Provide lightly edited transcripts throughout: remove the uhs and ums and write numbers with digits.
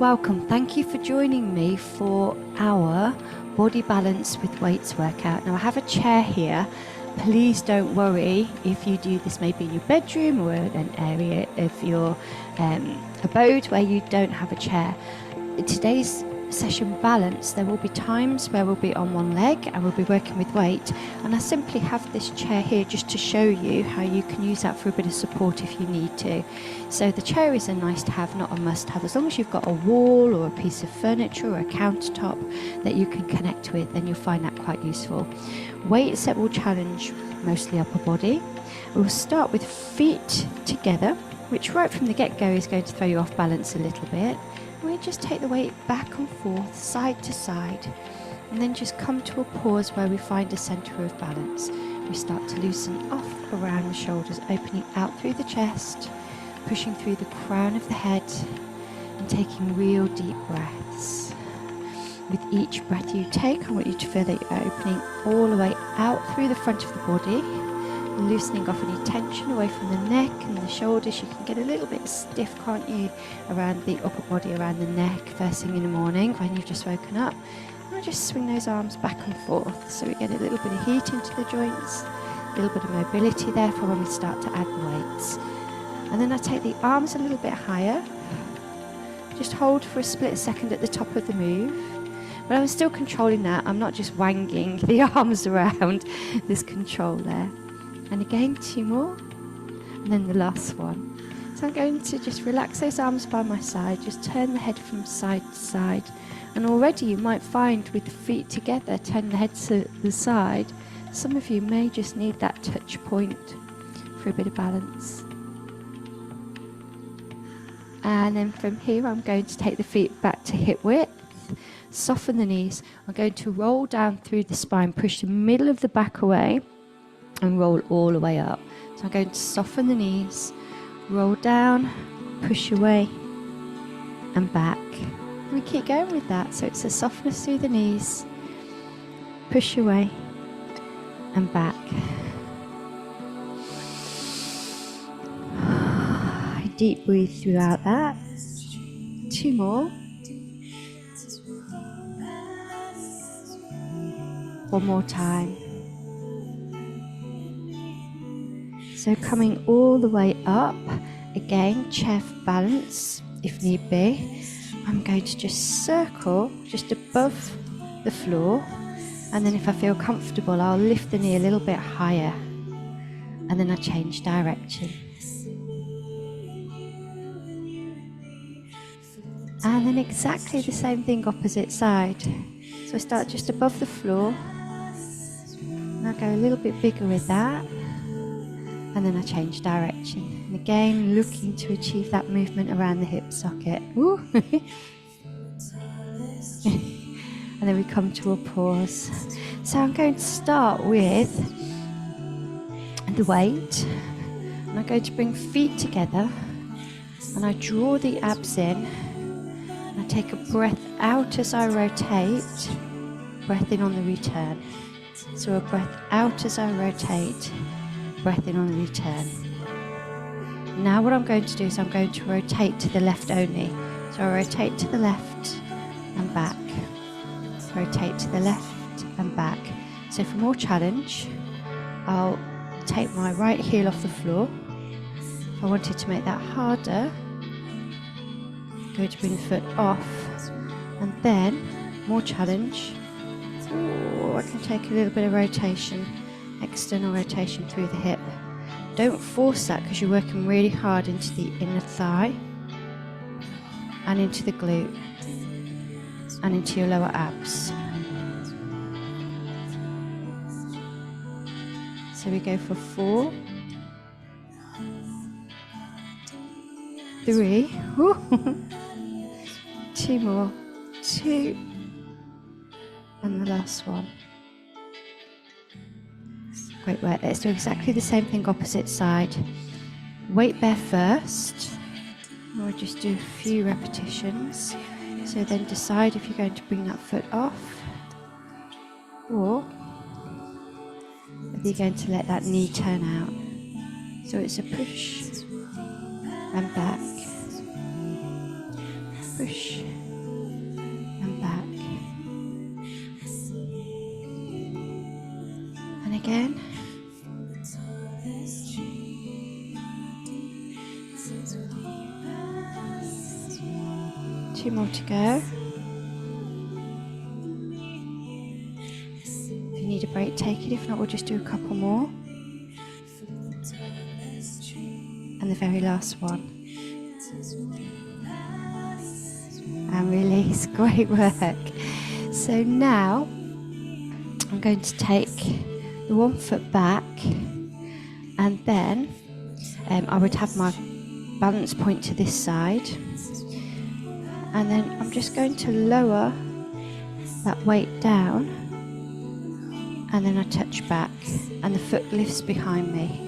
welcome. Thank you for joining me for our body balance with weights workout. Now I have a chair here. Please don't worry if you do this maybe in your bedroom or an area of your abode where you don't have a chair. In today's session balance, there will be times where we'll be on one leg and we'll be working with weight, and I simply have this chair here just to show you how you can use that for a bit of support if you need to. So the chair is a nice to have, not a must have. As long as you've got a wall or a piece of furniture or a countertop that you can connect with, then you'll find that quite useful. Weight set will challenge mostly upper body. We'll start with feet together, which right from the get-go is going to throw you off balance a little bit. We just take the weight back and forth, side to side, and then just come to a pause where we find a centre of balance. We start to loosen off around the shoulders, opening out through the chest, pushing through the crown of the head, and taking real deep breaths. With each breath you take, I want you to feel that you're opening all the way out through the front of the body, loosening off any tension away from the neck and the shoulders. You can get a little bit stiff, can't you, around the upper body, around the neck, first thing in the morning when you've just woken up. And I just swing those arms back and forth so we get a little bit of heat into the joints, a little bit of mobility there for when we start to add the weights. And then I take the arms a little bit higher, just hold for a split second at the top of the move. But I'm still controlling that. I'm not just wanging the arms around. There's control there. And again, 2 more, and then the last one. So I'm going to just relax those arms by my side, just turn the head from side to side. And already you might find with the feet together, turn the head to the side, some of you may just need that touch point for a bit of balance. And then from here, I'm going to take the feet back to hip width, soften the knees. I'm going to roll down through the spine, push the middle of the back away, and roll all the way up. So I'm going to soften the knees, roll down, push away and back. And we keep going with that. So it's a softness through the knees, push away and back. Deep breathe throughout that. 2 more. 1 more time. So coming all the way up, again, chair for balance if need be. I'm going to just circle just above the floor, and then if I feel comfortable, I'll lift the knee a little bit higher, and then I change direction. And then exactly the same thing opposite side. So I start just above the floor, and I go a little bit bigger with that. And then I change direction. And again, looking to achieve that movement around the hip socket. Ooh. And then we come to a pause. So I'm going to start with the weight. And I'm going to bring feet together. And I draw the abs in. And I take a breath out as I rotate. Breath in on the return. So a breath out as I rotate. Breath in on the return. Now what I'm going to do is I'm going to rotate to the left only. So I rotate to the left and back. Rotate to the left and back. So for more challenge, I'll take my right heel off the floor. If I wanted to make that harder, I'm going to bring the foot off. And then, more challenge. Ooh, I can take a little bit of rotation. External rotation through the hip. Don't force that because you're working really hard into the inner thigh and into the glute and into your lower abs. So we go for 4, 3, 2 more, 2, and the last one. Great work. Let's do exactly the same thing opposite side. Weight bear first. We'll just do a few repetitions. So then decide if you're going to bring that foot off or whether you're going to let that knee turn out. So it's a push and back push and back. And again. 2 more to go. If you need a break, take it. If not, we'll just do a couple more. And the very last one. And release. Great work. So now I'm going to take the 1 foot back, and then I would have my balance point to this side, and then I'm just going to lower that weight down, and then I touch back and the foot lifts behind me.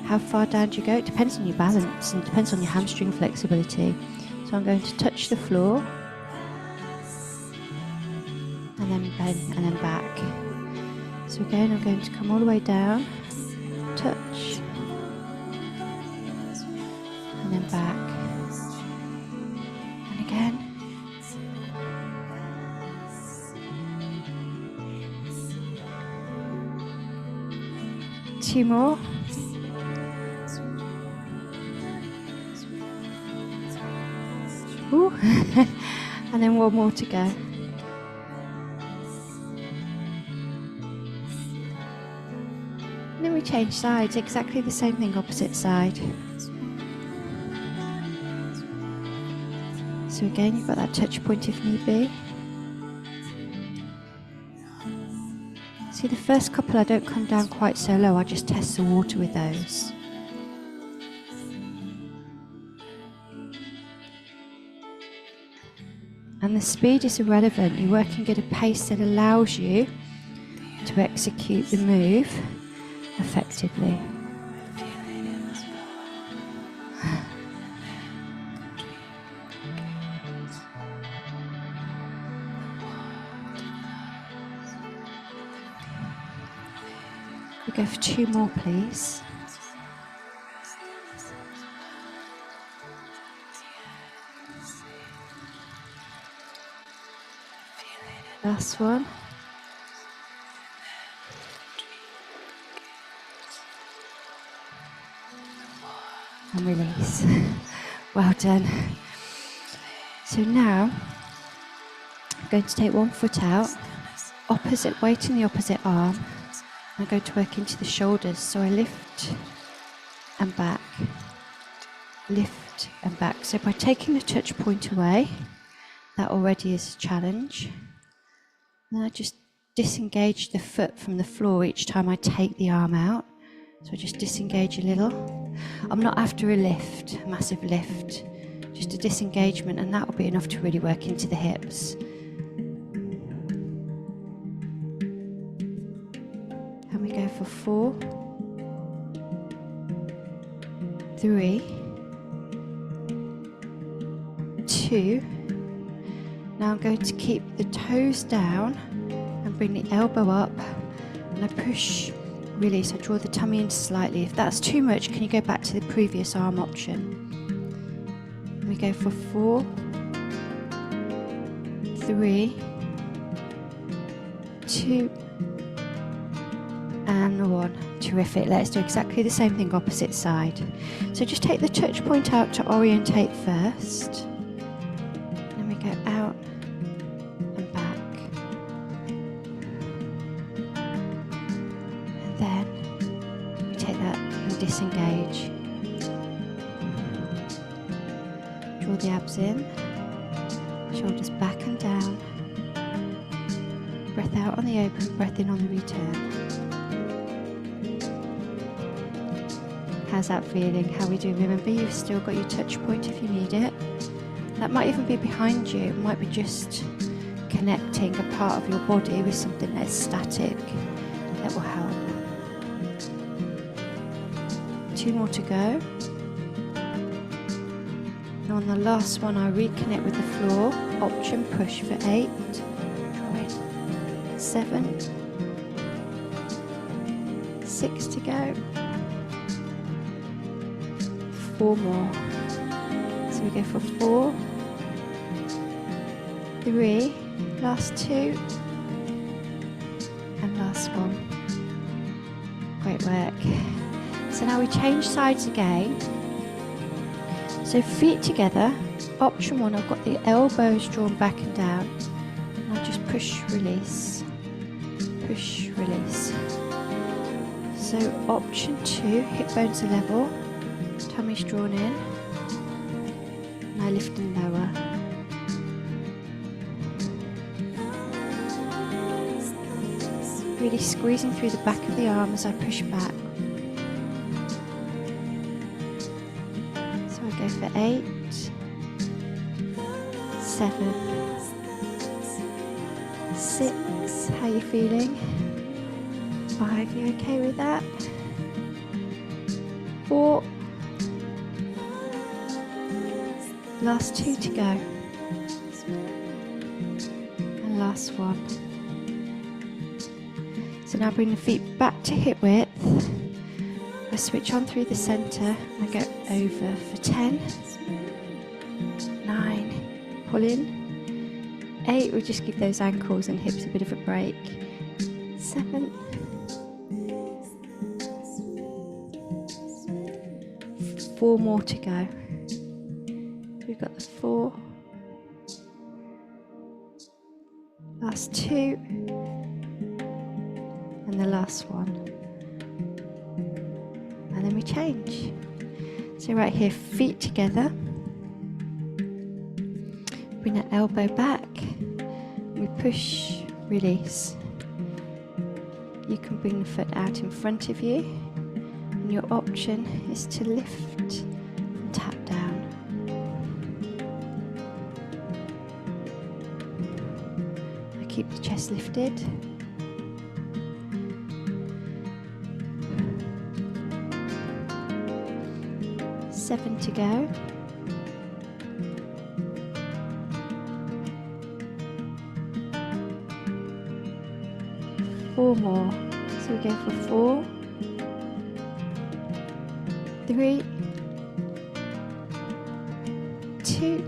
How far down do you go? It depends on your balance and depends on your hamstring flexibility. So I'm going to touch the floor and then bend and then back. So again, I'm going to come all the way down, touch, and then back, and again. Two more. Ooh. And then 1 more to go. And then we change sides, exactly the same thing, opposite side. So again, you've got that touch point if need be. See, the first couple I don't come down quite so low, I just test the water with those. And the speed is irrelevant. You're working at a pace that allows you to execute the move effectively. We go for 2 more, please. Last one. And release. Well done. So now I'm going to take 1 foot out, opposite weight in the opposite arm. I'm going to work into the shoulders. So I lift and back, lift and back. So by taking the touch point away, that already is a challenge. Then I just disengage the foot from the floor each time I take the arm out. So I just disengage a little. I'm not after a lift, a massive lift, just a disengagement, and that will be enough to really work into the hips. And we go for 4, 3, 2. Now I'm going to keep the toes down and bring the elbow up, and I push, release. I draw the tummy in slightly. If that's too much, can you go back to the previous arm option? We go for 4, 3, 2, and 1. Terrific. Let's do exactly the same thing opposite side. So just take the touch point out to orientate first. Then we go out and back. And then we take that and disengage. Draw the abs in. Shoulders back and down. Breath out on the open, breath in on the return. How's that feeling? How are we doing? Remember, you've still got your touch point if you need it. That might even be behind you. It might be just connecting a part of your body with something that's static. That will help. 2 more to go. And on the last one, I reconnect with the floor. Option push for 8, 7, 6 to go. 4 more. So we go for 4, 3, last 2, and last 1. Great work. So now we change sides again. So feet together. Option 1, I've got the elbows drawn back and down. And I just push, release. Push, release. So option 2, hip bones are level. Tummy's drawn in. And I lift and lower. Really squeezing through the back of the arm as I push back. So I go for 8, 7, 6. How are you feeling? 5. You okay with that? 4. Last 2 to go. And last 1. So now bring the feet back to hip width. I switch on through the centre. I go over for 10, 9, pull in. 8, we'll just give those ankles and hips a bit of a break. 7, 4 more to go. We've got the 4, last 2, and the last 1. And then we change. So right here, feet together. Bring that elbow back. We push, release. You can bring the foot out in front of you. And your option is to lift and tap down. I keep the chest lifted. Seven to go. Four more. So we go for 4, 3, 2,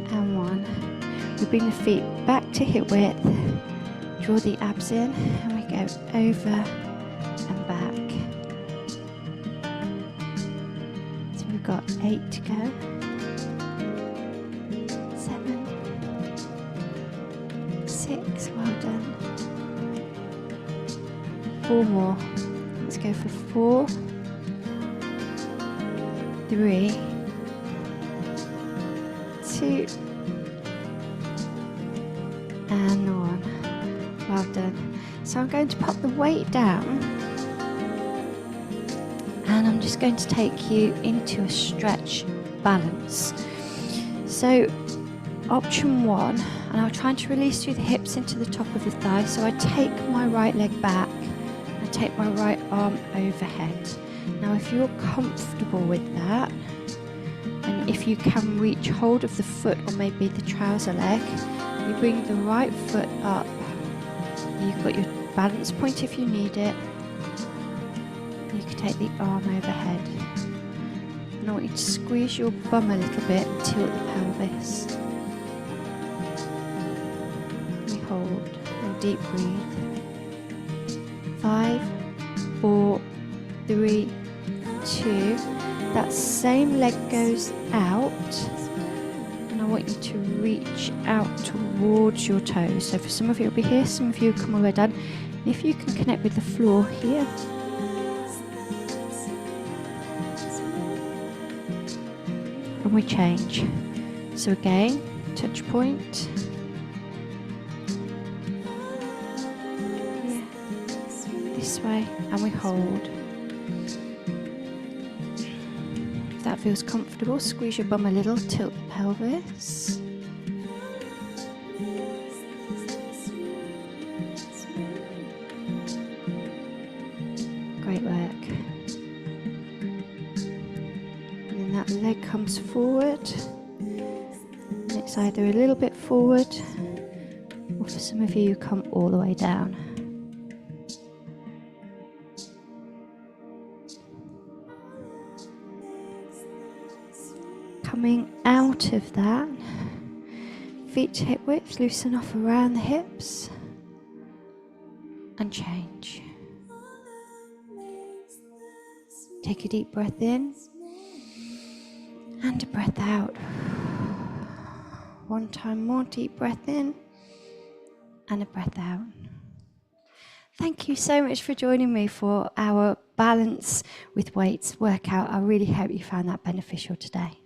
and 1. We bring the feet back to hip width. Draw the abs in, and we go over and back. We've got 8 to go. 7, 6, well done. 4 more. Let's go for 4, 3, 2, and 1. Well done. So I'm going to pop the weight down. And I'm just going to take you into a stretch balance. So option 1, and I'm trying to release through the hips into the top of the thigh. So I take my right leg back, I take my right arm overhead. Now if you're comfortable with that, and if you can reach hold of the foot or maybe the trouser leg, you bring the right foot up. You've got your balance point if you need it. You can take the arm overhead. And I want you to squeeze your bum a little bit and tilt the pelvis. We hold and deep breathe. 5, 4, 3, 2. That same leg goes out. And I want you to reach out towards your toes. So for some of you it'll be here, some of you come all the way down. If you can connect with the floor here. And we change. So again, touch point. Yeah. This way, and we hold. If that feels comfortable, squeeze your bum a little, tilt the pelvis. Great work. That leg comes forward, and it's either a little bit forward, or for some of you, you come all the way down. Coming out out of that, feet to hip width, loosen off around the hips and change. Take a deep breath in and a breath out. One time more, deep breath in and a breath out. Thank you so much for joining me for our balance with weights workout. I really hope you found that beneficial today.